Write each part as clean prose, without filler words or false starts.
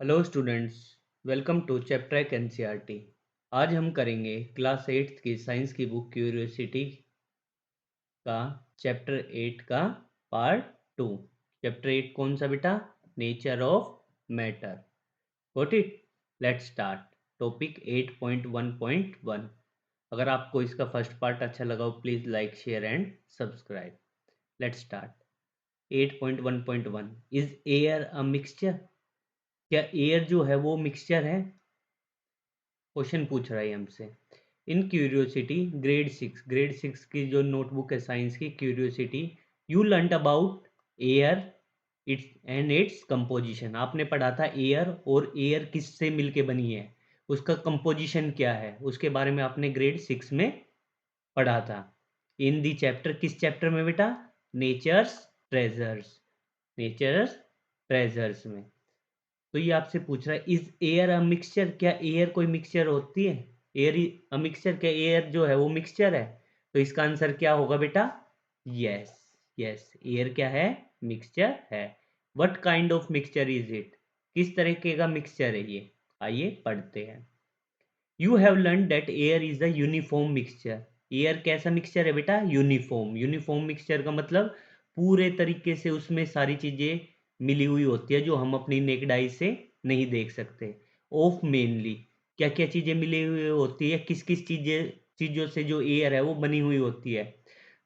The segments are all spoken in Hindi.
Hello students, welcome to chapter NCERT. आज हम करेंगे क्लास 8 की साइंस की बुक क्यूरियोसिटी का चैप्टर 8 का पार्ट 2। चैप्टर 8 कौन सा बेटा? Nature of matter. Got it? Let's start. Topic 8.1.1। अगर आपको इसका फर्स्ट पार्ट अच्छा लगा हो please like share and subscribe. Let's start. 8.1.1 is air a mixture? क्या एयर जो है वो मिक्सचर है? क्वेश्चन पूछ रहा है हमसे। इन क्यूरियोसिटी ग्रेड सिक्स की जो नोटबुक है साइंस की curiosity, you learn about air it's and its composition. आपने पढ़ा था एयर, और एयर किससे मिलके बनी है, उसका कंपोजिशन क्या है, उसके बारे में आपने ग्रेड 6 में पढ़ा था। इन दी चैप्टर, किस चैप्टर में बेटा? Natures treasures. नेचर्स ट्रेजर्स में। तो ये आपसे पूछ रहा है इज एयर अ मिक्सचर? क्या एयर कोई मिक्सचर होती है? Air a mixture? क्या एयर जो है वो मिक्सचर है? तो इसका आंसर क्या होगा बेटा? यस। यस, एयर क्या है? मिक्सचर है। What kind of mixture is it? किस तरीके का मिक्सचर है ये? आइए पढ़ते हैं। You have learn that air is a uniform mixture. Air कैसा मिक्सचर है बेटा? यूनिफॉर्म। यूनिफॉर्म मिक्सचर का मतलब पूरे तरीके से उसमें सारी चीजें मिली हुई होती है जो हम अपनी नेक्ड आई से नहीं देख सकते। ऑफ मेनली, क्या क्या चीजें मिली हुई होती है, किस किस चीजों से जो एयर है वो बनी हुई होती है?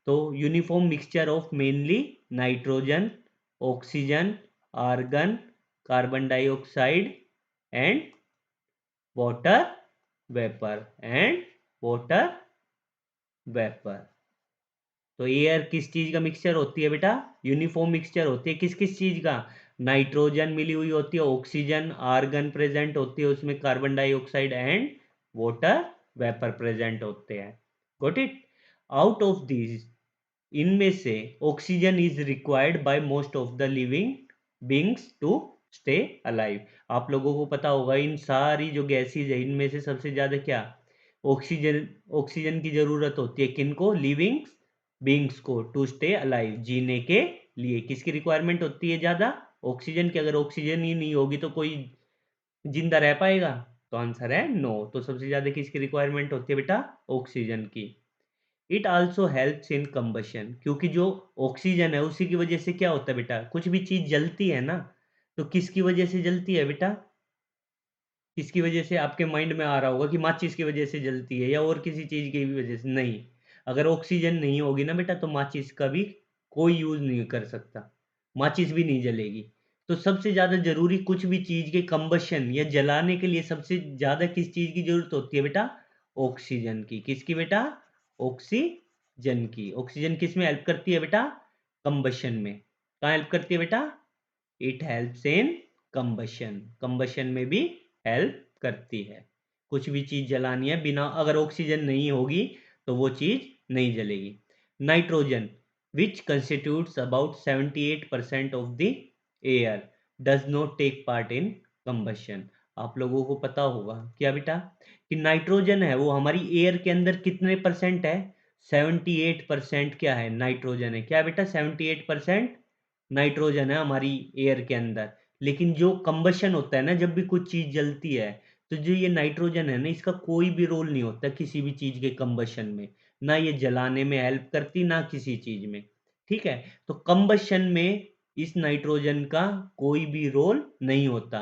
तो uniform mixture of mainly nitrogen, oxygen, argon, carbon dioxide and water vapour water vapour. तो एयर किस चीज का मिक्सचर होती है बेटा? यूनिफॉर्म मिक्सचर होती है। किस किस चीज का? नाइट्रोजन मिली हुई होती है, ऑक्सीजन, आर्गन प्रेजेंट होती है उसमें, carbon dioxide and water vapour present होते हैं। Got it? Out of these, इनमें से oxygen is required by most of the living beings to stay alive. आप लोगों को पता होगा इन सारी जो गैसेज है इनमें से सबसे ज्यादा क्या ऑक्सीजन ऑक्सीजन की जरूरत होती है? किनको? लिविंग बींग्स को, टू स्टे अलाइव, जीने के लिए। किसकी रिक्वायरमेंट होती है ज्यादा? ऑक्सीजन की। अगर ऑक्सीजन ही नहीं होगी तो कोई जिंदा रह पाएगा? तो आंसर है नो। तो सबसे ज्यादा किसकी रिक्वायरमेंट होती है बेटा? ऑक्सीजन की। It also helps in combustion, क्योंकि जो ऑक्सीजन है उसी की वजह से क्या होता है बेटा? कुछ भी चीज जलती है ना, तो किसकी वजह से जलती है बेटा? किसकी वजह से? आपके माइंड में आ रहा होगा कि माचिस की वजह से जलती है या और किसी चीज की भी वजह से। नहीं, अगर ऑक्सीजन नहीं होगी ना बेटा तो माचिस का भी कोई यूज नहीं कर सकता, माचिस भी नहीं जलेगी। तो सबसे ज्यादा जरूरी कुछ भी चीज के कंबशन या जलाने के लिए सबसे ज्यादा किस चीज की जरूरत होती है बेटा? ऑक्सीजन की। किसकी बेटा? ऑक्सीजन की। ऑक्सीजन किस में हेल्प करती है बेटा? कंबशन में। कहाँ हेल्प करती है बेटा? It helps in combustion. Combustion में भी हेल्प करती है। कुछ भी चीज जलानी है, बिना अगर ऑक्सीजन नहीं होगी तो वो चीज नहीं जलेगी। Nitrogen which constitutes about 78% of the air does not take part in combustion. आप लोगों को पता होगा क्या बेटा कि नाइट्रोजन है वो हमारी एयर के अंदर कितने परसेंट है? 78% क्या है? नाइट्रोजन है। क्या बेटा? 78% नाइट्रोजन है हमारी एयर के अंदर। लेकिन जो कंबशन होता है ना, जब भी कुछ चीज जलती है, तो जो ये नाइट्रोजन है ना, इसका कोई भी रोल नहीं होता किसी भी चीज के कंबशन में। ना ये जलाने में हेल्प करती, ना किसी चीज में। ठीक है? तो कंबशन में इस नाइट्रोजन का कोई भी रोल नहीं होता।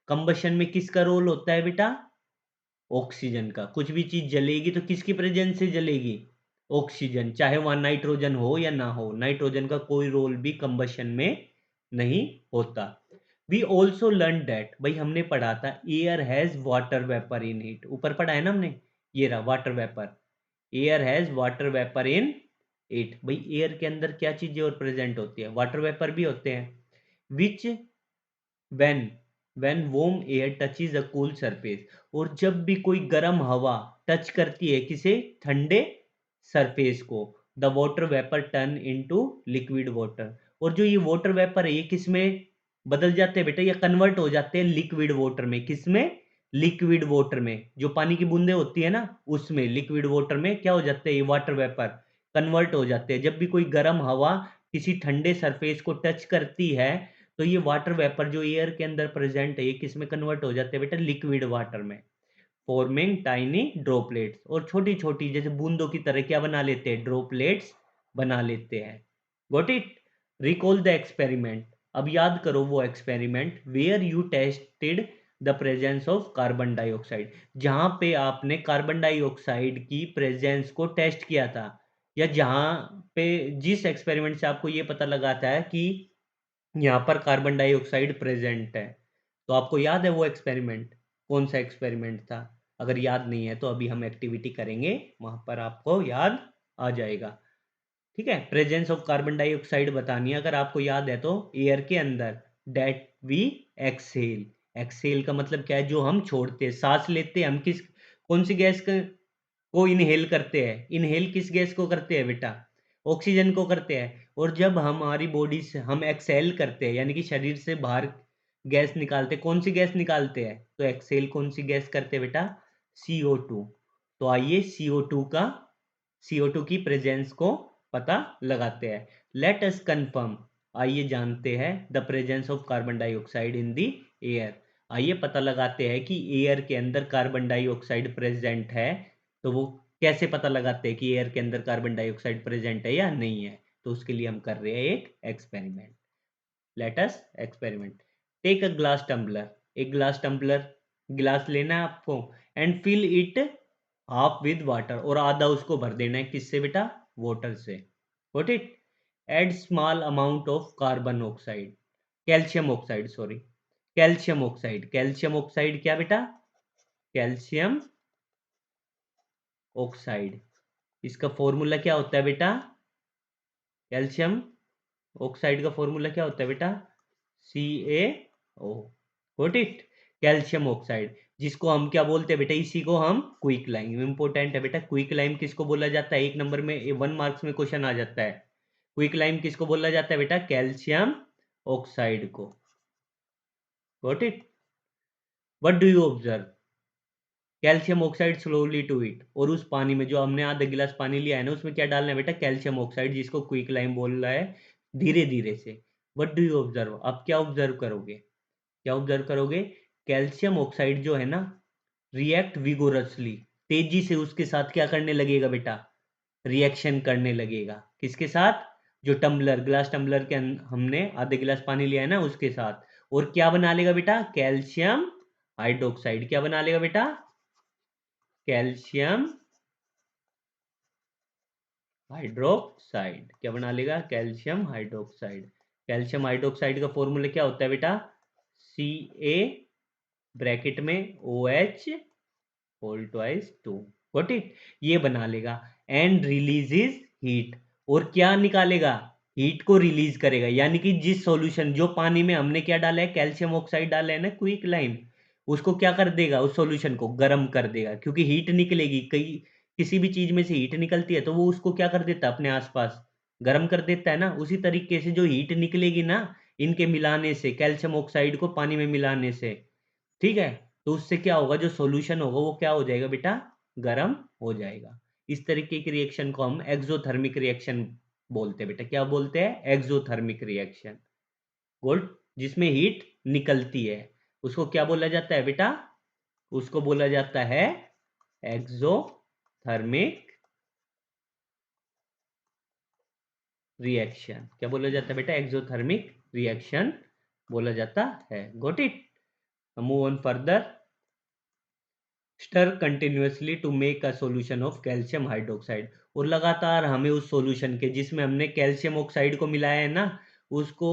कंबशन में किसका रोल होता है बेटा? ऑक्सीजन का। कुछ भी चीज जलेगी तो किसकी प्रेजेंस से जलेगी? ऑक्सीजन, चाहे वहां नाइट्रोजन हो या ना हो। नाइट्रोजन का कोई रोल भी कंबशन में नहीं होता। वी ऑल्सो लर्न दैट, भाई हमने पढ़ा था air has water vapour in it. ऊपर पढ़ा है ना हमने, ये रहा water vapour. Air has water vapour in it. भाई एयर के अंदर क्या चीजें और प्रेजेंट होती है? वाटर वेपर भी होते हैं। विच when when warm air touches a cool surface, और जब भी कोई गर्म हवा टच करती है किसे? ठंडे सरफेस को, the water vapour turn into liquid water. और जो ये वाटर वेपर है ये किस में बदल जाते हैं बेटा? ये कन्वर्ट हो जाते हैं लिक्विड वाटर में। किस में? लिक्विड वाटर में। जो पानी की बूंदे होती है ना उसमें, लिक्विड वाटर में क्या हो जाते हैं? ये वाटर वेपर कन्वर्ट हो जाते हैं। जब भी कोई गर्म हवा किसी ठंडे सरफेस को टच करती है तो ये वाटर वेपर जो एयर के अंदर प्रेजेंट है ये किस में कन्वर्ट हो जाते हैं बेटा, लिक्विड वाटर में, फॉर्मिंग टाइनी ड्रॉपलेट्स, और छोटी छोटी जैसे बूंदों की तरह क्या बना लेते हैं, ड्रॉपलेट्स बना लेते हैं। Got it. Recall the experiment, अब याद करो वो experiment where you tested the presence of carbon dioxide, जहां पे आपने कार्बन डाइऑक्साइड की प्रेजेंस को टेस्ट किया था, या जहां पे जिस एक्सपेरिमेंट से आपको ये पता लगाता है कि यहाँ पर कार्बन डाइऑक्साइड प्रेजेंट है। तो आपको याद है वो एक्सपेरिमेंट, कौन सा एक्सपेरिमेंट था? अगर याद नहीं है तो अभी हम एक्टिविटी करेंगे, वहां पर आपको याद आ जाएगा। ठीक है, प्रेजेंस ऑफ कार्बन डाइऑक्साइड बतानी है अगर आपको याद है तो, एयर के अंदर डेट वी एक्सहेल, एक्सहेल का मतलब क्या है, जो हम छोड़ते हैं, सांस लेते हैं हम, किस कौन सी गैस को इनहेल करते हैं, इनहेल किस गैस को करते हैं बेटा, ऑक्सीजन को करते हैं। और जब हमारी बॉडी से हम एक्सहेल करते हैं यानी कि शरीर से बाहर गैस निकालते, कौन सी गैस निकालते हैं, तो एक्सहेल कौन सी गैस करते हैं बेटा, CO2। तो आइए CO2 की प्रेजेंस को पता लगाते हैं। लेट अस कंफर्म, आइए जानते हैं the presence of carbon dioxide in the air. आइए पता लगाते हैं कि एयर के अंदर कार्बन डाइऑक्साइड प्रेजेंट है। तो वो कैसे पता लगाते हैं कि एयर के अंदर कार्बन डाइऑक्साइड प्रेजेंट है या नहीं है? तो उसके लिए हम कर रहे हैं एक experiment. Let us experiment. Take a glass tumbler, एक ग्लास टम्बलर, गिलास लेना है आपको, and fill it half with water, और आधा उसको भर देना है, किससे बेटा, वाटर से। Got it. Add small amount of carbon oxide, calcium oxide, sorry, calcium oxide, calcium oxide क्या बेटा, कैल्शियम ऑक्साइड, इसका फॉर्मूला क्या होता है बेटा, कैल्शियम ऑक्साइड का फॉर्मूला क्या होता है बेटा, CaO। Got it. Calcium oxide, जिसको हम क्या बोलते हैं बेटा, इसी को हम क्विक लाइम, इंपॉर्टेंट है बेटा, क्विक लाइम किसको बोला जाता है, एक नंबर में 1 मार्क्स में क्वेश्चन आ जाता है। क्विक लाइम किसको बोला जाता है बेटा, कैल्शियम ऑक्साइड को। Got it. What do you observe, calcium oxide slowly to it, और उस पानी में जो हमने आधा गिलास पानी लिया है ना, उसमें क्या डालना है बेटा, कैल्शियम ऑक्साइड, जिसको क्विक लाइम बोल रहा है, धीरे धीरे से। व्हाट डू यू ऑब्जर्व, आप क्या ऑब्जर्व करोगे, क्या ऑब्जर्व करोगे, कैल्शियम ऑक्साइड जो है ना, रिएक्ट विगोरसली, तेजी से उसके साथ क्या करने लगेगा बेटा, रिएक्शन करने लगेगा, किसके साथ, जो टम्बलर, ग्लास टम्बलर के हमने आधे गिलास पानी लिया है ना उसके साथ, और क्या बना लेगा बेटा, कैल्शियम हाइड्रोक्साइड, क्या बना लेगा बेटा, कैल्शियम हाइड्रोक्साइड, क्या बना लेगा, कैल्शियम हाइड्रोक्साइड। कैल्शियम हाइड्रोक्साइड का फॉर्मूला क्या होता है बेटा, Ca ब्रैकेट में OH whole twice 2। Got it. ये बना लेगा, एंड रिलीजेस हीट, और क्या निकालेगा, हीट को रिलीज करेगा, यानी कि जिस सॉल्यूशन, जो पानी में हमने क्या डाला है, कैल्शियम ऑक्साइड डाला है ना, क्विक लाइम, उसको क्या कर देगा, उस सॉल्यूशन को गर्म कर देगा, क्योंकि हीट निकलेगी, कई किसी भी चीज में से हीट निकलती है तो वो उसको क्या कर देता है, अपने आसपास गर्म कर देता है ना। उसी तरीके से जो हीट निकलेगी ना, इनके मिलाने से, कैल्शियम ऑक्साइड को पानी में मिलाने से, ठीक है, तो उससे क्या होगा, जो सॉल्यूशन होगा वो क्या हो जाएगा बेटा, गर्म हो जाएगा। इस तरीके की रिएक्शन को हम एक्सोथर्मिक रिएक्शन बोलते हैं बेटा, क्या बोलते हैं, एक्सोथर्मिक रिएक्शन। गोल्ड, जिसमें हीट निकलती है, उसको क्या बोला जाता है बेटा, उसको बोला जाता है एक्सोथर्मिक रिएक्शन। क्या बोला जाता है बेटा, एक्सोथर्मिक रिएक्शन बोला जाता है। Got it. Move on further. Stir continuously to make a solution of calcium hydroxide, और लगातार हमें उस सॉल्यूशन के, जिसमें हमने कैल्शियम ऑक्साइड को मिलाया है ना, उसको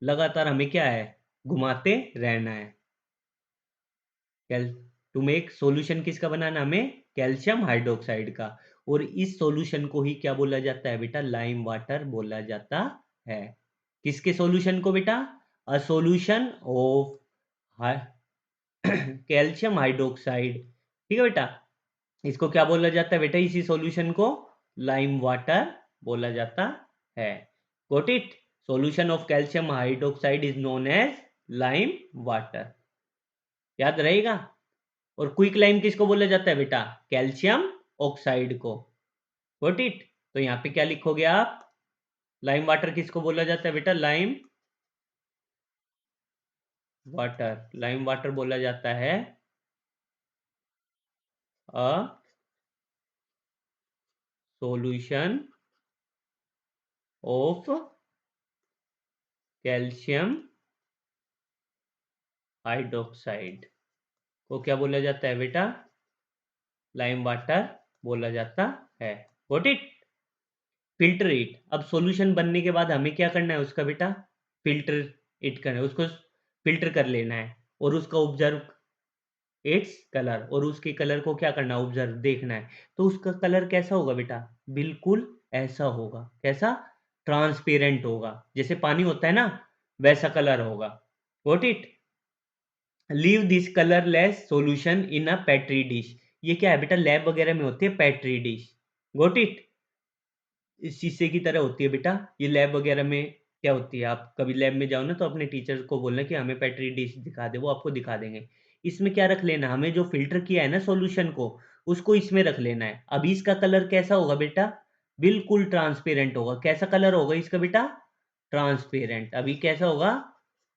लगातार हमें क्या है, घुमाते रहना है। कैल टू मेक सॉल्यूशन किसका बनाना, हमें कैल्शियम हाइड्रोक्साइड का। और इस सॉल्यूशन को ही क्या बोला जाता है बेटा, लाइम वाटर बोला जाता है। किसके सॉल्यूशन को बेटा, अ सॉल्यूशन ऑफ कैल्शियम हाइड्रोक्साइड, ठीक है बेटा, इसको क्या बोला जाता है बेटा, इसी सॉल्यूशन को लाइम वाटर बोला जाता है। Got it. Solution of calcium hydroxide is known as lime water, याद रहेगा। और क्विक लाइम किसको बोला जाता है बेटा, कैल्शियम ऑक्साइड को। Got it. तो यहाँ पे क्या लिखोगे आप, लाइम वाटर किसको बोला जाता है बेटा, लाइम वाटर, लाइम वाटर बोला जाता है अ सॉल्यूशन ऑफ कैल्शियम हाइड्रोक्साइड को क्या बोला जाता है बेटा? लाइम वाटर बोला जाता है। Got it? Filter it. अब सॉल्यूशन बनने के बाद हमें क्या करना है उसका बेटा? फिल्टर इट करना है, उसको फिल्टर कर लेना है और उसका ऑब्जर्व इट्स कलर, और उसके कलर को क्या करना है? ऑब्जर्व, देखना है। तो उसका कलर कैसा होगा बेटा? बिल्कुल ऐसा होगा। कैसा? ट्रांसपेरेंट होगा। जैसे पानी होता है ना, वैसा कलर होगा। Got it? Leave this colourless solution in a petri dish. ये क्या है बेटा? लैब वगैरह में होती है पेट्री डिश। Got it? इस शीशे की तरह होती है बेटा। ये लैब वगैरह में क्या होती है, आप कभी लैब में जाओ ना तो अपने टीचर को बोलना कि हमें पेट्री डिश दिखा दे, वो आपको दिखा देंगे। इसमें क्या रख लेना, हमें जो फिल्टर किया है ना सॉल्यूशन को, उसको इसमें रख लेना है। अभी इसका कलर कैसा होगा बेटा? बिल्कुल ट्रांसपेरेंट होगा। कैसा कलर होगा इसका बेटा? ट्रांसपेरेंट। अभी कैसा होगा?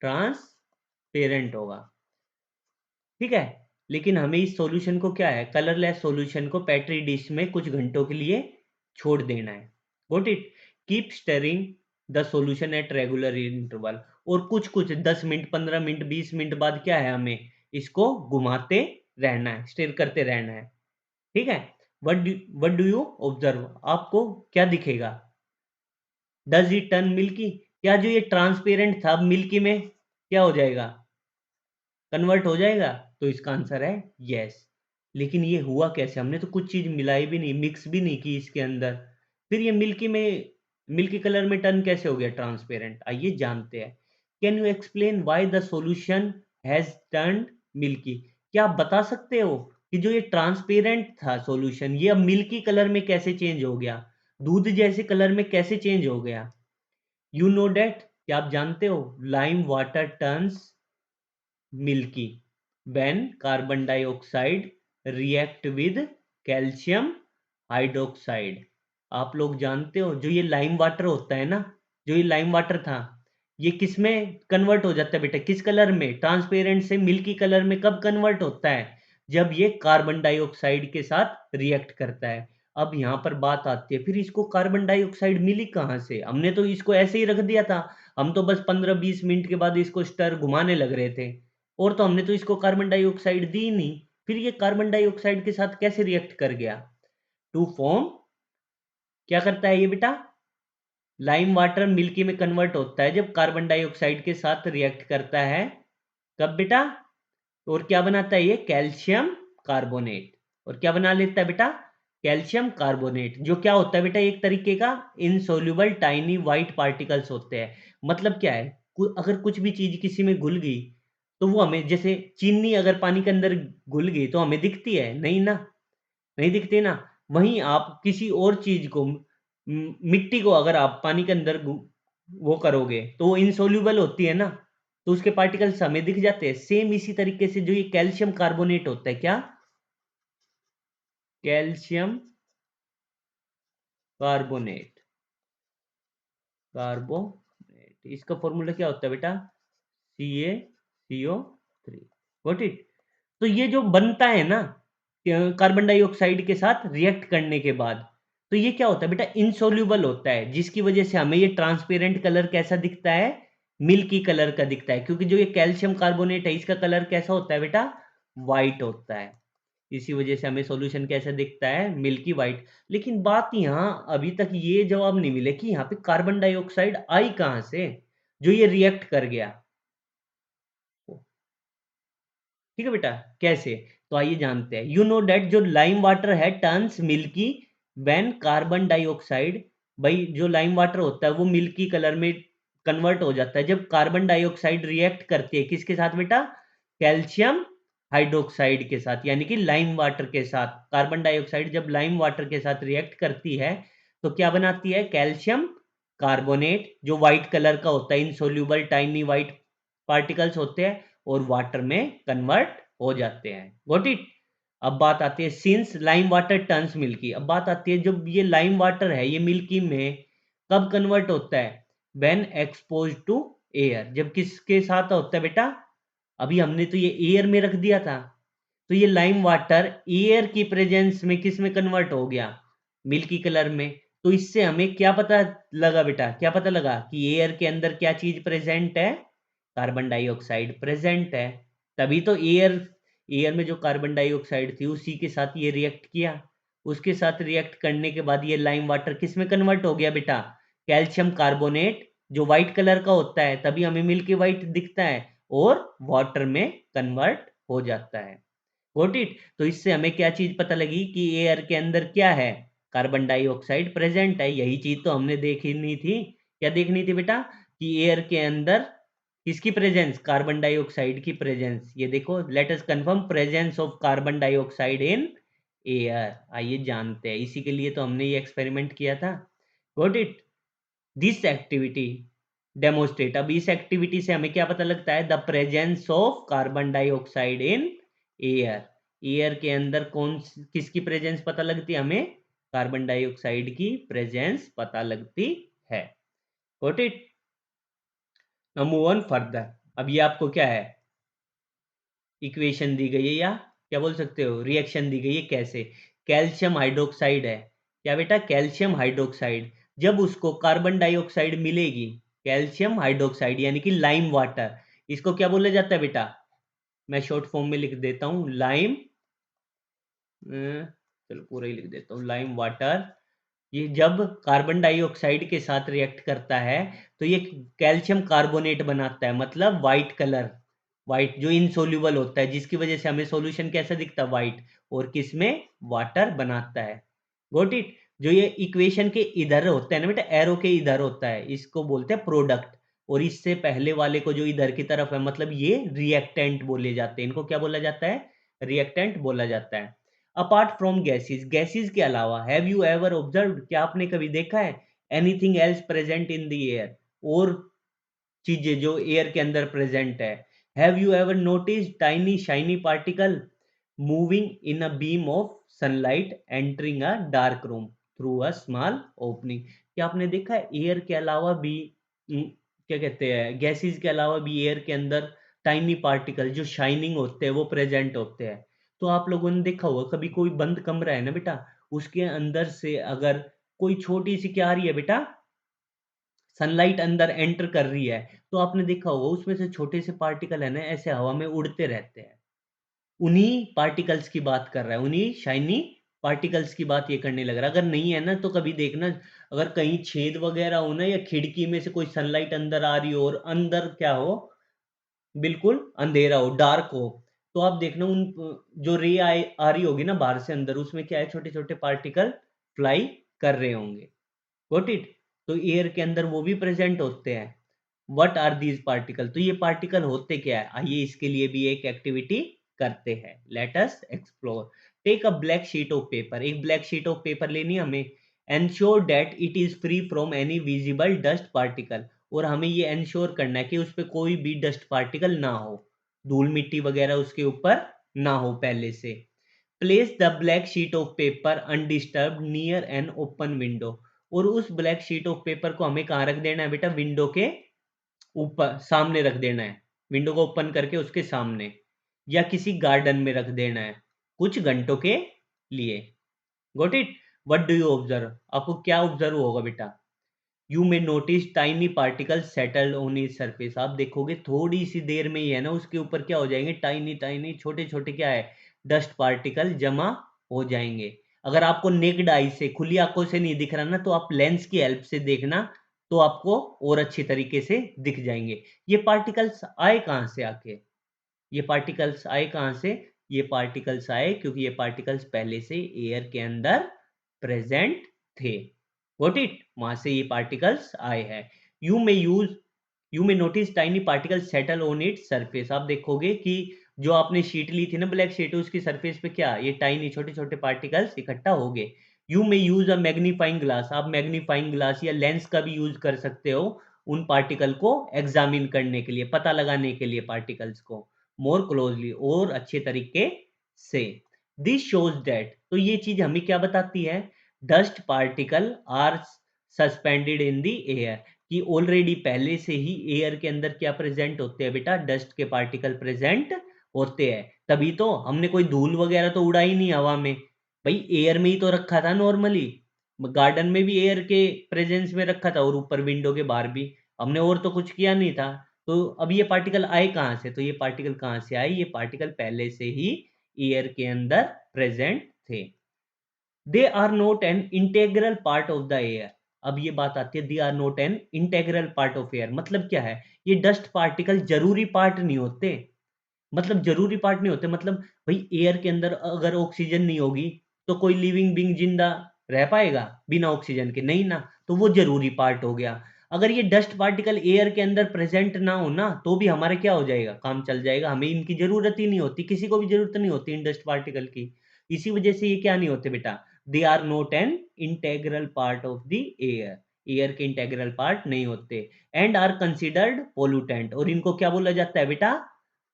ट्रांसपेरेंट होगा। ठीक है। लेकिन हमें इस सॉल्यूशन को क्या है, कलरलेस सॉल्यूशन को पेट्री डिश में कुछ घंटों के लिए छोड़ देना है। Got it? Keep stirring the solution at regular interval. और कुछ कुछ 10 मिनट, 15 मिनट, 20 मिनट बाद क्या है, हमें इसको घुमाते रहना है, स्टिर करते रहना है। ठीक है। What do you observe? आपको क्या दिखेगा? Does it turn milky? क्या जो ये ट्रांसपेरेंट था मिल्की में क्या हो जाएगा? कन्वर्ट हो जाएगा? तो इसका आंसर है यस। लेकिन ये हुआ कैसे? हमने तो कुछ चीज मिलाई भी नहीं, मिक्स भी नहीं की इसके अंदर। फिर ये मिल्की कलर में टर्न कैसे हो गया ट्रांसपेरेंट? आइए जानते हैं। Can you explain why the solution has turned milky? क्या आप बता सकते हो कि जो ये ट्रांसपेरेंट था सॉल्यूशन, ये अब मिल्की कलर में कैसे चेंज हो गया? दूध जैसे कलर में कैसे चेंज हो गया? You know that? क्या आप जानते हो? Lime water turns milky when carbon dioxide react with calcium hydroxide। आप लोग जानते हो जो ये लाइम वाटर होता है ना, जो ये लाइम वाटर था, ये किस में कन्वर्ट हो जाता है बेटा? किस कलर में? ट्रांसपेरेंट से मिल्की कलर में कब कन्वर्ट होता है? जब ये कार्बन डाइऑक्साइड के साथ रिएक्ट करता है। अब यहाँ पर बात आती है, फिर इसको कार्बन डाइऑक्साइड मिली कहाँ से? हमने तो इसको ऐसे ही रख दिया था। हम तो बस 15-20 मिनट के बाद इसको स्टर घुमाने लग रहे थे, और तो हमने तो इसको कार्बन डाइऑक्साइड दी नहीं। फिर ये कार्बन डाइऑक्साइड के साथ कैसे रिएक्ट कर गया? टू फॉर्म, क्या करता है ये बेटा? लाइम वाटर मिल्की में कन्वर्ट होता है जब कार्बन डाइऑक्साइड के साथ रिएक्ट करता है। कब बेटा? और क्या बनाता है ये? Calcium carbonate. और क्या बना लेता है बेटा? कैल्शियम कार्बोनेट, जो क्या होता है बेटा? एक तरीके का इनसोल्यूबल टाइनी व्हाइट पार्टिकल्स होते हैं। मतलब क्या है, अगर कुछ भी चीज किसी में घुल गई तो वो हमें, जैसे चीनी अगर पानी के अंदर घुल गई तो हमें दिखती है नहीं ना? नहीं दिखती ना? वहीं आप किसी और चीज को, मिट्टी को अगर आप पानी के अंदर वो करोगे तो वो इनसोल्यूबल होती है ना, तो उसके पार्टिकल्स हमें दिख जाते हैं। सेम इसी तरीके से जो ये कैल्शियम कार्बोनेट होता है, क्या? कैल्शियम कार्बोनेट, कार्बोनेट, इसका फॉर्मूला क्या होता है बेटा? CaCO3। Got it? तो ये जो बनता है ना कार्बन डाइऑक्साइड के साथ रिएक्ट करने के बाद, तो ये क्या होता है बेटा? इनसोल्यूबल होता है, जिसकी वजह से हमें ये ट्रांसपेरेंट कलर कैसा दिखता है? मिल्की कलर का दिखता है। क्योंकि जो ये कैल्शियम कार्बोनेट है इसका कलर कैसा होता है बेटा? वाइट होता है। इसी वजह से हमें सॉल्यूशन कैसा दिखता है? Milky white. लेकिन बात यहाँ अभी तक ये जवाब नहीं मिले कि यहाँ पे कार्बन डाइऑक्साइड आई कहाँ से, जो ये रिएक्ट कर गया। ठीक है बेटा? कैसे? तो आइए जानते हैं। यू नो डेट जो लाइम वाटर है turns milky when carbon dioxide, भाई जो लाइम वाटर होता है वो मिल्की कलर में कन्वर्ट हो जाता है जब कार्बन डाइऑक्साइड रिएक्ट करती है किसके साथ बेटा? कैल्शियम हाइड्रोक्साइड के साथ, यानी कि लाइम वाटर के साथ। कार्बन डाइऑक्साइड जब लाइम वाटर के साथ रिएक्ट करती है तो क्या बनाती है? कैल्शियम कार्बोनेट, जो व्हाइट कलर का होता है, इनसोल्यूबल टाइनी व्हाइट पार्टिकल्स होते हैं, और वाटर में कन्वर्ट हो जाते हैं। Got it? अब बात आती है since lime water turns milky. अब बात आती है जब ये लाइम वाटर है ये मिल्की में कब कन्वर्ट होता है? When expose to air. जब किसके साथ होता है बेटा? अभी हमने तो ये एयर में रख दिया था, तो ये लाइम वाटर एयर की प्रेजेंस में किस में कन्वर्ट हो गया, मिल्की कलर में। तो इससे हमें क्या पता लगा बेटा, क्या पता लगा कि एयर के अंदर क्या चीज प्रेजेंट है, कार्बन डाइऑक्साइड प्रेजेंट है। तभी तो एयर एयर में जो कार्बन डाइऑक्साइड थी उसी के साथ ये रिएक्ट किया, उसके साथ रिएक्ट करने के बाद ये लाइम वाटर किस में कन्वर्ट हो गया बेटा, कैल्शियम कार्बोनेट जो व्हाइट कलर का होता है, तभी हमें मिल्की व्हाइट दिखता है, और वाटर में कन्वर्ट हो जाता है। Got it. तो इससे हमें क्या चीज पता लगी कि एयर के अंदर क्या है, कार्बन डाइऑक्साइड प्रेजेंट है। यही चीज तो हमने देखनी थी। क्या देखनी थी बेटा, कि एयर के अंदर किसकी प्रेजेंस, कार्बन डाइऑक्साइड की प्रेजेंस। ये देखो, let us confirm presence of carbon dioxide in air. आइए जानते हैं, इसी के लिए तो हमने ये एक्सपेरिमेंट किया था। Got it. This activity demonstrate, अब इस एक्टिविटी से हमें क्या पता लगता है, the presence of carbon dioxide in air. Air के अंदर किसकी प्रेजेंस पता लगती है हमें, कार्बन डाइऑक्साइड की प्रेजेंस पता लगती है। Got it. Now move on further. अब ये आपको क्या है, इक्वेशन दी गई है, या क्या बोल सकते हो, रिएक्शन दी गई है। कैसे, कैल्शियम हाइड्रोक्साइड है, क्या बेटा, कैल्शियम हाइड्रोक्साइड। जब उसको कार्बन डाइऑक्साइड मिलेगी, कैल्शियम हाइड्रोक्साइड यानी कि लाइम वाटर, इसको क्या बोला जाता है बेटा, मैं शॉर्ट फॉर्म में लिख देता हूं, लाइम, चलो पूरा ही लिख देता हूँ, लाइम वाटर। ये जब कार्बन डाइऑक्साइड के साथ रिएक्ट करता है तो ये कैल्शियम कार्बोनेट बनाता है, मतलब वाइट कलर, वाइट जो इनसोल्यूबल होता है, जिसकी वजह से हमें सॉल्यूशन कैसा दिखता है, वाइट, और किसमें, वाटर बनाता है। Got it. जो ये इक्वेशन के इधर होता है ना बेटा, एरो के इधर होता है, इसको बोलते हैं प्रोडक्ट, और इससे पहले वाले को जो इधर की तरफ है, मतलब ये रिएक्टेंट बोले जाते हैं, इनको क्या बोला जाता है, रिएक्टेंट बोला जाता है। अपार्ट फ्रॉम गैसेस, गैसेस के अलावा, हैव यू एवर ऑब्जर्व, क्या आपने कभी देखा है, anything else present in the air, और चीजें जो एयर के अंदर प्रेजेंट है। Have you ever notice tiny shiny particle moving in a beam of sunlight entering a dark room through a small opening. क्या आपने देखा है एयर के अलावा भी, क्या कहते हैं, गैसेस के अलावा भी एयर के अंदर टाइनी पार्टिकल जो शाइनिंग होते हैं वो प्रेजेंट होते हैं। तो आप लोगों ने देखा होगा, कभी कोई बंद कमरा है ना बेटा, उसके अंदर से अगर कोई छोटी सी क्या आ रही है बेटा, सनलाइट अंदर एंटर कर रही है, तो आपने देखा होगा उसमें से छोटे से पार्टिकल है ना, ऐसे हवा में उड़ते रहते हैं। उन्हीं पार्टिकल्स की बात कर रहा है, उन्हीं शाइनी पार्टिकल्स की बात ये करने लग रहा है। अगर नहीं है ना तो कभी देखना, अगर कहीं छेद वगैरह हो ना, या खिड़की में से कोई सनलाइट अंदर आ रही हो और अंदर क्या हो, बिल्कुल अंधेरा हो, डार्क हो, तो आप देखना उन जो रे आ रही होगी ना बाहर से अंदर, उसमें क्या है, छोटे छोटे पार्टिकल फ्लाई कर रहे होंगे। Got it. तो एयर के अंदर वो भी प्रेजेंट होते हैं। व्हाट आर दीज पार्टिकल, तो ये पार्टिकल होते क्या है, आइए इसके लिए भी एक एक्टिविटी करते हैं। Let us explore. Take a black sheet of paper, एक ब्लैक शीट ऑफ पेपर लेनी है हमें। Ensure that it is free from any visible dust particle, और हमें ये एंश्योर करना है कि उस पर कोई भी डस्ट पार्टिकल ना हो, धूल मिट्टी वगैरह उसके ऊपर ना हो पहले से। Place the black sheet of paper undisturb near an open window, और उस ब्लैक शीट ऑफ पेपर को हमें कहाँ रख देना है बेटा, विंडो के ऊपर सामने रख देना है, विंडो को ओपन करके उसके सामने, या किसी गार्डन में रख देना है कुछ घंटों के लिए। Got it. What do you observe, आपको क्या ऑब्जर्व होगा बेटा, you may notice tiny particle settled on is surface. आप देखोगे थोड़ी सी देर में ही है ना, उसके ऊपर क्या हो जाएंगे, टाइनी टाइनी छोटे छोटे क्या है, डस्ट पार्टिकल जमा हो जाएंगे। अगर आपको नेक्ड आई से, खुली आंखों से नहीं दिख रहा ना, तो आप लेंस की हेल्प से देखना, तो आपको और अच्छी तरीके से दिख जाएंगे। ये पार्टिकल्स आए कहाँ से आके, ये पार्टिकल्स आए कहाँ से, ये पार्टिकल्स आए क्योंकि ये पार्टिकल्स पहले से एयर के अंदर प्रेजेंट थे। गॉट इट, वहां से ये पार्टिकल्स आए हैं। You may use you may notice tiny particle settle on it surface. आप देखोगे कि जो आपने शीट ली थी ना, ब्लैक शीट, उसकी सरफेस पे क्या, ये टाइनी छोटे छोटे पार्टिकल्स इकट्ठा हो गए। You may use a magnifying glass, आप मैग्नीफाइंग ग्लास या लेंस का भी यूज कर सकते हो उन पार्टिकल को एग्जामिन करने के लिए, पता लगाने के लिए पार्टिकल्स को मोर क्लोजली, और अच्छे तरीके से। दिस शोज दैट, तो ये चीज हमें क्या बताती है, dust particle are suspended in the air, कि ऑलरेडी पहले से ही एयर के अंदर क्या प्रेजेंट होते हैं बेटा, डस्ट के पार्टिकल प्रेजेंट होते हैं। तभी तो हमने कोई धूल वगैरह तो उड़ाई नहीं हवा में, भाई एयर में ही तो रखा था नॉर्मली। गार्डन में भी एयर के प्रेजेंस में रखा था और ऊपर विंडो के बाहर भी, हमने और तो कुछ किया नहीं था। तो अब ये पार्टिकल आए कहाँ से, तो ये पार्टिकल कहाँ से आए, ये पार्टिकल पहले से ही एयर के अंदर प्रेजेंट थे। They are not an integral part of the air. अब ये बात आती है, they are not an integral part of air, मतलब क्या है, ये डस्ट पार्टिकल जरूरी पार्ट नहीं होते। मतलब जरूरी पार्ट नहीं होते, मतलब भाई एयर के अंदर अगर ऑक्सीजन नहीं होगी तो कोई लिविंग बींग जिंदा रह पाएगा बिना ऑक्सीजन के, नहीं ना, तो वो जरूरी पार्ट हो गया। अगर ये डस्ट पार्टिकल एयर के अंदर प्रेजेंट ना हो ना, तो भी हमारे क्या हो जाएगा, काम चल जाएगा, हमें इनकी जरूरत ही नहीं होती, किसी को भी जरूरत नहीं होती इन डस्ट पार्टिकल की। इसी वजह से ये क्या नहीं होते बेटा, they are not an integral part of the air, air के इंटेग्रल पार्ट नहीं होते। एंड आर कंसिडर्ड पोल्यूटेंट, और इनको क्या बोला जाता है बेटा,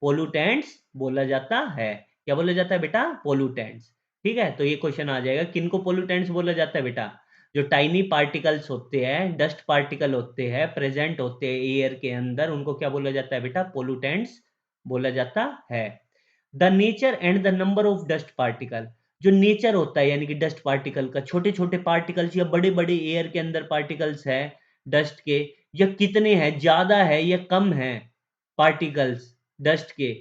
पोल्यूटेंट्स बोला जाता है। क्या बोला जाता है बेटा, पोल्यूटेंट्स। ठीक है, तो ये क्वेश्चन आ जाएगा, किनको पोल्यूटेंट्स बोला जाता है बेटा, जो टाइनी पार्टिकल्स होते हैं, डस्ट पार्टिकल होते हैं, प्रेजेंट होते हैं एयर के अंदर, उनको क्या बोला जाता है बेटा, पोल्यूटेंट्स बोला जाता है। The nature and the number of dust particle, जो नेचर होता है यानी कि डस्ट पार्टिकल का, छोटे छोटे पार्टिकल्स या बड़े बड़े एयर के अंदर पार्टिकल्स है डस्ट के, या कितने हैं, ज्यादा है या कम है पार्टिकल्स डस्ट के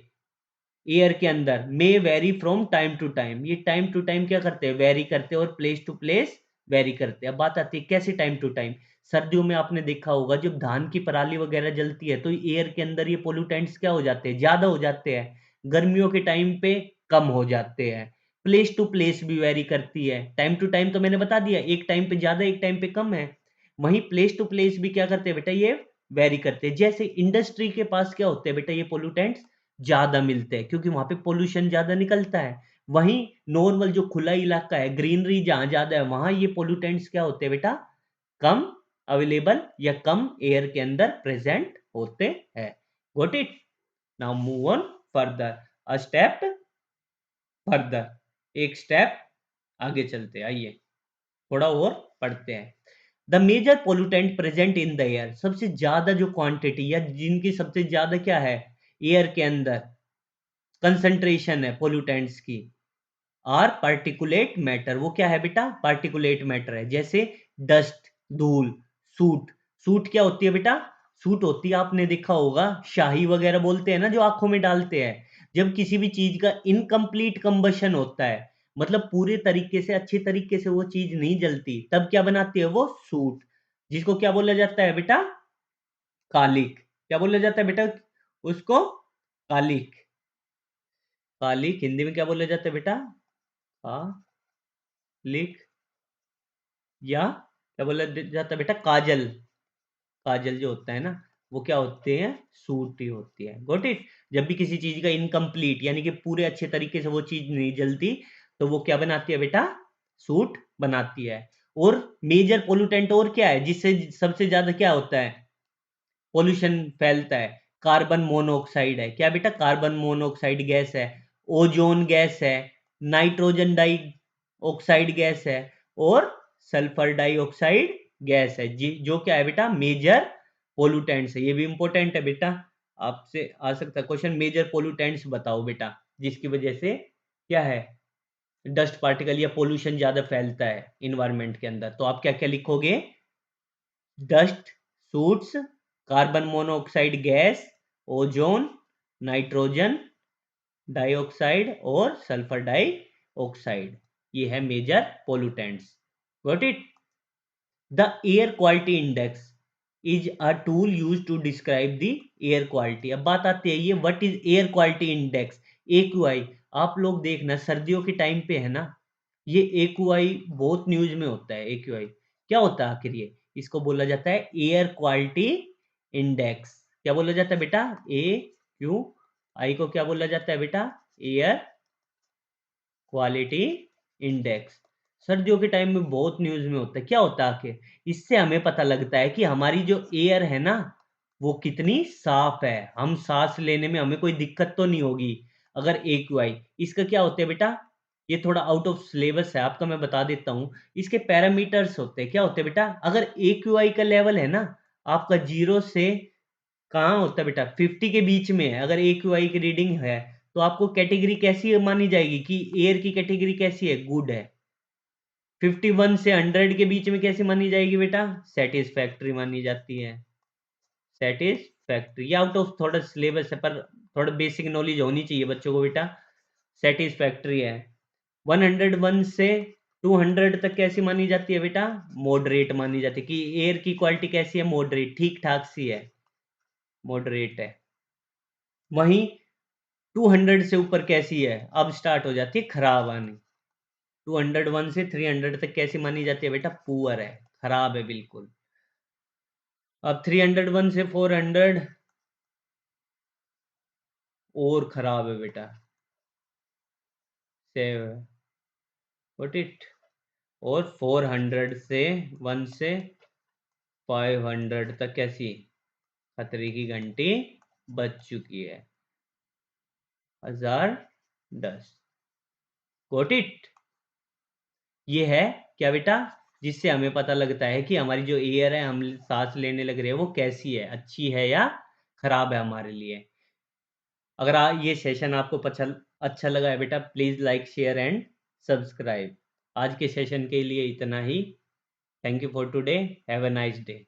एयर के अंदर, may vary from time to time, ये टाइम टू टाइम क्या करते हैं, वेरी करते हैं, और प्लेस टू प्लेस वेरी करते हैं। अब बात आती है कैसे टाइम टू टाइम, सर्दियों में आपने देखा होगा जब धान की पराली वगैरह जलती है तो एयर के अंदर ये पोल्यूटेंट्स क्या हो जाते हैं, ज्यादा हो जाते हैं, गर्मियों के टाइम पे कम हो जाते हैं। प्लेस टू प्लेस भी वेरी करती है, टाइम टू टाइम तो मैंने बता दिया, एक टाइम पे ज्यादा एक टाइम पे कम है, वहीं प्लेस टू प्लेस भी क्या करते हैं बेटा, ये वेरी करते हैं। जैसे इंडस्ट्री के पास क्या होते हैं बेटा, ये पोल्यूटेंट्स ज्यादा मिलते हैं क्योंकि वहां पे पोल्यूशन ज्यादा निकलता है। वहीं नॉर्मल जो खुला इलाका है, ग्रीनरी जहां ज्यादा है, वहां ये पोल्यूटेंट्स क्या होते हैं बेटा, कम अवेलेबल या कम एयर के अंदर प्रेजेंट होते हैं। Got it. Now move on further, a step further, एक स्टेप आगे चलते हैं, आइए थोड़ा और पढ़ते हैं। The major pollutant present in the air, सबसे ज्यादा जो क्वांटिटी या जिनकी सबसे ज्यादा क्या है एयर के अंदर कंसंट्रेशन है पोल्यूटेंट्स की, आर पार्टिकुलेट मैटर, वो क्या है बेटा, पार्टिकुलेट मैटर है। जैसे डस्ट, धूल, सूट, सूट क्या होती है बेटा, सूट होती है, आपने देखा होगा शाही वगैरह बोलते हैं ना जो आंखों में डालते हैं, जब किसी भी चीज का इनकम्प्लीट कंबशन होता है, मतलब पूरे तरीके से अच्छे तरीके से वो चीज नहीं जलती, तब क्या बनाती है वो सूट, जिसको क्या बोला जाता है बेटा, कालिक। क्या बोला जाता है बेटा उसको, कालिक। कालिक हिंदी में क्या बोला जाता है बेटा, कालिक, या क्या बोला जाता है बेटा, काजल। काजल जो होता है ना, वो क्या होते हैं, सूट ही होती है। Got it. जब भी किसी चीज का इनकम्प्लीट यानी कि पूरे अच्छे तरीके से वो चीज नहीं जलती, तो वो क्या बनाती है बेटा, सूट बनाती है। और मेजर पोल्यूटेंट और क्या है जिससे सबसे ज्यादा क्या होता है, पोल्यूशन फैलता है, कार्बन मोनोऑक्साइड है। क्या बेटा, कार्बन मोनोऑक्साइड गैस है, ओजोन गैस है, नाइट्रोजन डाई ऑक्साइड गैस है, और सल्फर डाइऑक्साइड गैस है जी, जो क्या है बेटा, मेजर पोल्यूटेंट्स है। ये भी इंपॉर्टेंट है बेटा, आपसे आ सकता है क्वेश्चन, मेजर पोल्यूटेंट्स बताओ बेटा जिसकी वजह से क्या है, डस्ट पार्टिकल या पोल्यूशन ज्यादा फैलता है इन्वायरमेंट के अंदर। तो आप क्या क्या लिखोगे, dust, soots, carbon monoxide gas, ozone, nitrogen dioxide और सल्फर डाइऑक्साइड, ये है major pollutants. Got it. The air quality index is a tool use to describe the air quality. अब बात आती है ये what is air quality index, AQI। आप लोग देखना सर्दियों के टाइम पे है ना, ये AQI बहुत न्यूज में होता है। AQI क्या होता है आखिर, ये इसको बोला जाता है एयर क्वालिटी इंडेक्स। क्या बोला जाता है बेटा, AQI को क्या बोला जाता है बेटा, एयर क्वालिटी इंडेक्स। सर्दियों के टाइम में बहुत न्यूज में होता है, क्या होता है आखिर, इससे हमें पता लगता है कि हमारी जो एयर है ना वो कितनी साफ है, हम सांस लेने में हमें कोई दिक्कत तो नहीं होगी अगर AQI। इसका क्या होता है बेटा, ये थोड़ा आउट ऑफ सिलेबस है आपका, मैं बता देता हूँ। इसके पैरामीटर्स होते हैं, क्या होते हैं बेटा, अगर AQI का लेवल है ना आपका 0 से कहाँ होता है बेटा, 50 के बीच में है। अगर AQI की रीडिंग है तो आपको कैटेगरी कैसी मानी जाएगी कि एयर की कैटेगरी कैसी है, गुड है। 51 से 100 के बीच में कैसी मानी जाएगी बेटा, सेटिस्फैक्ट्री मानी जाती है। सेटिस्फैक्ट्री, आउट ऑफ थोड़ा सिलेबस है पर थोड़ा बेसिक नॉलेज होनी चाहिए बच्चों को बेटा। सेटिस्फैक्ट्री है। 101 से 200 तक कैसी मानी जाती है बेटा, मॉडरेट मानी जाती है कि एयर की क्वालिटी कैसी है, मॉडरेट, ठीक ठाक सी है, मॉडरेट है। वहीं 200 से ऊपर कैसी है, अब स्टार्ट हो जाती है खराब आनी। 201 से 300 तक कैसी मानी जाती है बेटा, पुअर है, खराब है बिल्कुल। अब 301 से 400 और खराब है बेटा, सेव है, व्हाट इट। और 400 से 1 से 500 तक कैसी, खतरे की घंटी बज चुकी है, 1010। Got it. ये है क्या बेटा, जिससे हमें पता लगता है कि हमारी जो एयर है, हम सांस लेने लग रहे हैं, वो कैसी है, अच्छी है या खराब है हमारे लिए। अगर ये सेशन आपको अच्छा लगा है बेटा, please like share and subscribe. आज के सेशन के लिए इतना ही। Thank you for today, have a nice day.